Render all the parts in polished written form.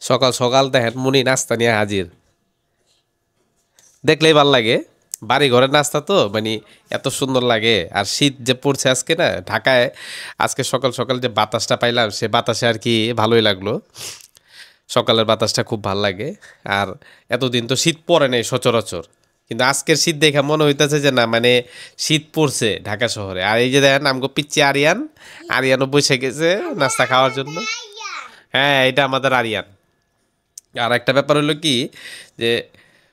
সকাল সকাল দেখেন মুনি নাস্তা নিয়ে হাজির, দেখলেই ভাল লাগে। বাড়ি ঘরের নাস্তা তো মানে এত সুন্দর লাগে। আর শীত যে পড়ছে আজকে না ঢাকায়, আজকে সকাল সকাল যে বাতাসটা পাইলাম সে বাতাসে আর কি ভালোই লাগলো। সকালের বাতাসটা খুব ভাল লাগে। আর এতদিন তো শীত পড়ে নাই সচরাচর, কিন্তু আজকের শীত দেখে মনে হইতেছে যে না মানে শীত পড়ছে ঢাকা শহরে। আর এই যে দেখেন আমগো পিচ্ছি আরিয়ান, আরিয়ানও বসে গেছে নাস্তা খাওয়ার জন্য। হ্যাঁ, এটা আমাদের আরিয়ান। আর একটা ব্যাপার হলো কি যে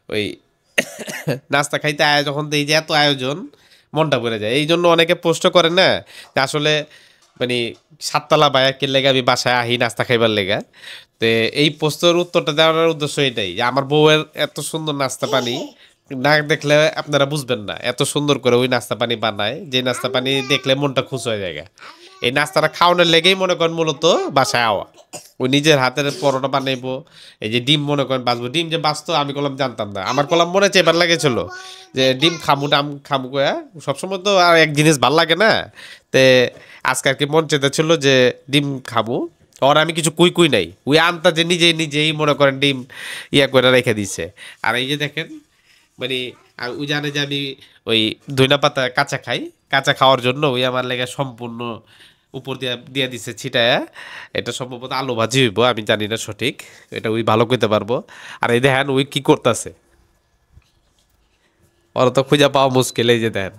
ওই নাস্তা খাইতে আয় যখন এই যে এত আয়োজন, মনটা পড়ে যায়। এই জন্য অনেকে পোস্ট করে না যে আসলে মানে সাততলা বায়াকের লেগে আমি বাসায় আহি নাস্তা খাইবার লেগা। তো এই পোস্টের উত্তরটা দেওয়ার উদ্দেশ্য এটাই যে আমার বউয়ের এত সুন্দর নাস্তা পানি না দেখলে আপনারা বুঝবেন না। এত সুন্দর করে ওই নাস্তা পানি বানায়, যে নাস্তা পানি দেখলে মনটা খুশ হয়ে যায়। এই নাস্তাটা খাওয়ানোর লেগেই মনে করেন মূলত বাসায় আওয়া। ওই নিজের হাতের পরোটা বানাইবো, এই যে ডিম মনে করেন বাঁচবো। ডিম যে বাঁচতো আমি কলম জানতাম না, আমার কলম মনে হচ্ছে এবার লাগেছিল যে ডিম খামু ডাম খামু কয়া। সবসময় তো আর এক জিনিস ভাল লাগে না। তে আজকে আর কি মন চেতেছিল যে ডিম খাবো। আর আমি কিছু কুই কুই নাই, ওই আনতা যে নিজেই মনে করেন ডিম ইয়া করে রেখে দিছে। আর এই যে দেখেন মানে ওই জানে যে আমি ওই ধইনা পাতা কাঁচা খাই, কাঁচা খাওয়ার জন্য ওই আমার লেগে সম্পূর্ণ উপর দিয়া দিয়ে দিছে ছিটায়া। এটা সম্ভবত আলু ভাজি হইব, আমি জানি না সঠিক, এটা ওই ভালো কইতে পারবো। আর এই দেখেন ওই কি করতেছে, ওরা তো খুঁজে পাওয়া মুশকিল। এই যে দেখেন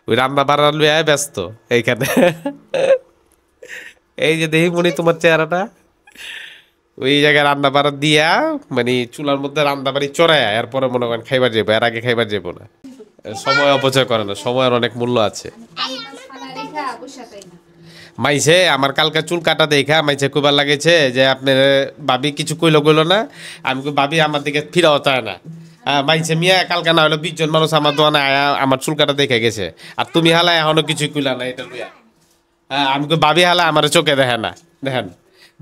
ওই রান্না বান্না লইয়া ব্যস্ত এইখানে। এই যে দেখি মনি তোমার চেহারাটা ওই জায়গায় রান্না বাড়া দিয়া মানে চুলার মধ্যে রান্না বাড়ি চড়ায় এরপরে মনে করেন খাইবার যাবো, এর আগে খাইবার যাবো না। সময় অপচয় করে না, সময়ের অনেক মূল্য আছে। মাইছে আমার কালকে চুল কাটা দেখা মাইছে কইবার লাগেছে যে আপনার ভাবি কিছু কইলো না। আমি কই ভাবি আমার দিকে ফিরাও চায় না। হ্যাঁ মাইছে মিয়া কালকে না হলো 20 জন মানুষ আমার দোকানে আয়া আমার চুল কাটা দেখে গেছে, আর তুমি হালা এখনো কিছু কইলা না এটা লইয়া। হ্যাঁ আমি কই ভাবি হালা আমার চোখে দেখে না। দেখেন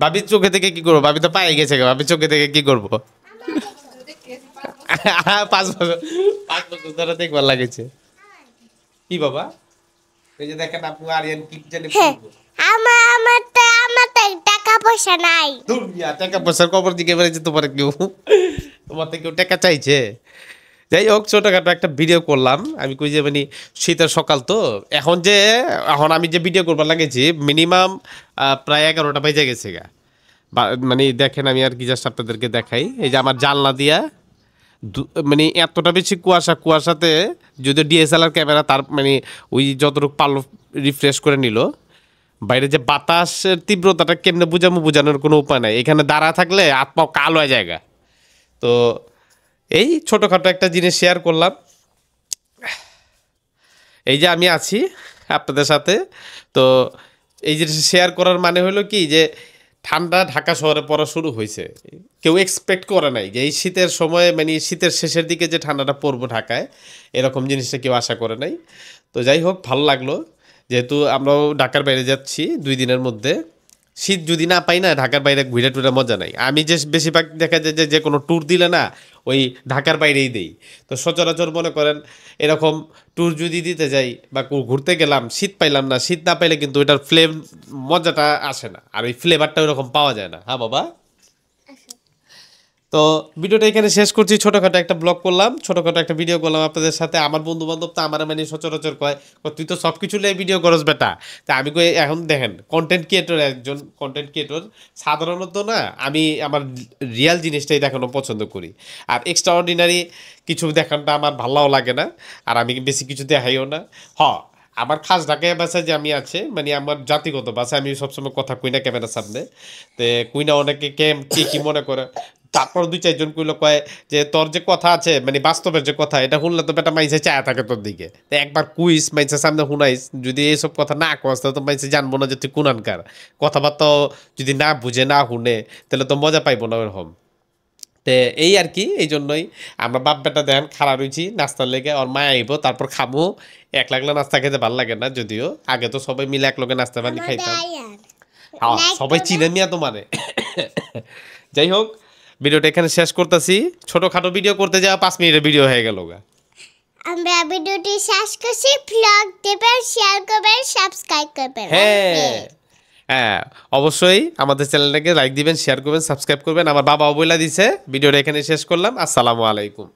ভাবির চোখে থেকে কি করবো, ভাবি তো পায়ে গেছে, ভাবির চোখে থেকে কি করবো। 5 বছর 5 বছর ধরে দেখবার লাগেছে। কি বাবা এই যে দেখেন আপু আরিয়ান কি জানি বলবো। আমার তো টাকা পয়সা নাই। দুনিয়া টাকা পয়সার খবর দিকে বেরিয়েছে তোমার কেউ, তোমার থেকে কেউ টাকা চাইছে। যাই হোক ছোটখাটো একটা ভিডিও করলাম আমি, কই যে মানে শীতের সকাল তো এখন আমি যে ভিডিও করবার লাগেছি মিনিমাম প্রায় 11টা বেজে গেছে গা। মানে দেখেন আমি আর কি জাস্ট আপনাদেরকে দেখাই। এই যে আমার জানলা দিয়া মানে এতটা বেশি কুয়াশাতে যদি ডিএসএলআর ক্যামেরা তার মানে ওই যতটুকু পারলো রিফ্রেশ করে নিল। বাইরে যে বাতাসের তীব্রতাটা কেমনে বোঝানোর কোনো উপায় নাই। এখানে দাঁড়া থাকলে হাত পাও কালো হয়ে যায়। তো এই ছোটোখাটো একটা জিনিস শেয়ার করলাম। এই যে আমি আছি আপনাদের সাথে, তো এই জিনিস শেয়ার করার মানে হলো কি যে ঠান্ডা ঢাকা শহরে পড়া শুরু হয়েছে। কেউ এক্সপেক্ট করে নাই যে এই শীতের সময় মানে শীতের শেষের দিকে যে ঠান্ডাটা পড়বো ঢাকায়, এরকম জিনিসটা কেউ আশা করে নাই। তো যাই হোক ভালো লাগলো, যেহেতু আমরাও ঢাকার বাইরে যাচ্ছি 2 দিনের মধ্যে। শীত যদি না পাই না ঢাকার বাইরে ঘুরে টুরে মজা নাই। আমি যে বেশিরভাগ দেখা যায় যে কোনো ট্যুর দিলে না ওই ঢাকার বাইরেই দেই। তো সচরাচর মনে করেন এরকম ট্যুর যদি দিতে যাই বা ঘুরতে গেলাম শীত পাইলাম না, শীত না পাইলে কিন্তু ওইটার মজাটা আসে না, আর ওই ফ্লেভারটা ওইরকম পাওয়া যায় না। হ্যাঁ বাবা। তো ভিডিওটা এখানে শেষ করছি। ছোটোখাটো একটা ব্লগ করলাম, ছোটোখাটো একটা ভিডিও করলাম আপনাদের সাথে। আমার বন্ধু বান্ধব তো আমার মানে সচরাচর কয় তুই তো সব কিছু নিয়ে ভিডিও করস বেটা। তা আমি কই এখন দেখেন কন্টেন্ট ক্রিয়েটর, একজন কন্টেন্ট ক্রিয়েটর সাধারণত না আমি আমার রিয়াল জিনিসটাই দেখানো পছন্দ করি। আর এক্সট্রা অর্ডিনারি কিছু দেখানোটা আমার ভালোও লাগে না, আর আমি বেশি কিছু দেখাইও না। আমার খাস ঢাকায় বাসায় যে আমি আছে মানে আমার জাতিগত বাসায় আমি সবসময় কথা কই না ক্যামেরার সামনে। তো কই না অনেকে কে কি মনে করে। তারপর 2-4 জন কইলো কয় যে তোর যে কথা আছে মানে বাস্তবের যে কথা এটা শুনলে তো বেটা মাইসে চায়া থাকে তোর দিকে। তো একবার কুইস মাইসের সামনে শুনাইস, যদি এইসব কথা না কস তাহলে তো মাইসে জানবো না যে তুই কোনানকার। কথাবার্তা যদি না বুঝে না শুনে তাহলে তো মজা পাইবো না ওরকম। তে এই আর কি, এই জন্যই আমরা বাপ বেটা দেন খারাপ রয়েছি নাস্তার লেগে। ওর মা আইব তারপর খামু। এক লাগলে নাস্তা খেতে ভালো লাগে না, যদিও আগে তো সবাই মিলে এক লগে নাস্তা পানি খাইতাম। হ্যাঁ সবাই চিনে নিয়া তোমারে। যাই হোক ভিডিওটা এখানে শেষ করতেছি। ছোটখাটো ভিডিও করতে যাওয়া 5 মিনিটের ভিডিও হয়ে গেল গা। আমরা ভিডিওটি শেষ করছি। ব্লগ দেবেন, শেয়ার করবেন, সাবস্ক্রাইব করবেন। হ্যাঁ হ্যাঁ, অবশ্যই আমাদের চ্যানেলটাকে লাইক দিবেন, শেয়ার করবেন, সাবস্ক্রাইব করবেন। আমার বাবাও বইলা দিছে। ভিডিওটা এখানে শেষ করলাম। আসসালামু আলাইকুম।